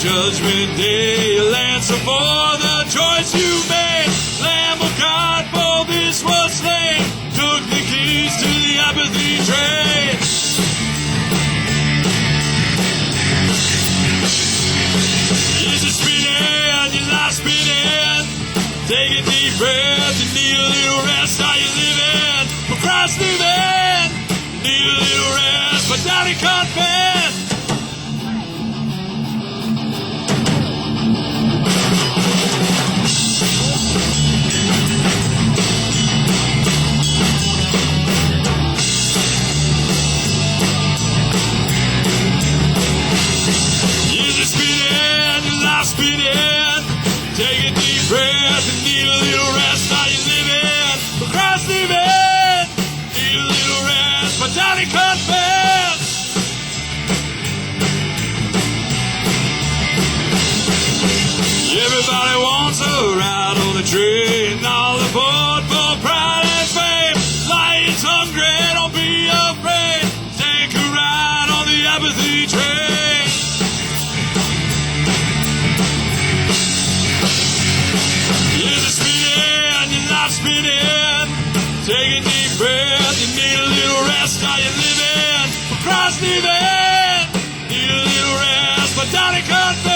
Judgment Day, you'll answer for the choice you made. Lamb of God, for this was slain, took the keys to the apathy train. Is it spinning, your life spinning? Take a deep breath, you need a little rest. Are you living for Christ living? Need a little rest, but daddy confess. Take a deep breath and need a little rest. Are you living for Christ living? Need a little rest, but daddy confess. Everybody wants a ride on the train, all aboard for pride and fame. Lions hungry, don't be afraid. Take a ride on the apathy train. Spinning. Take a deep breath, you need a little rest. Are you living for Christ living? Need a little rest, but daddy confess.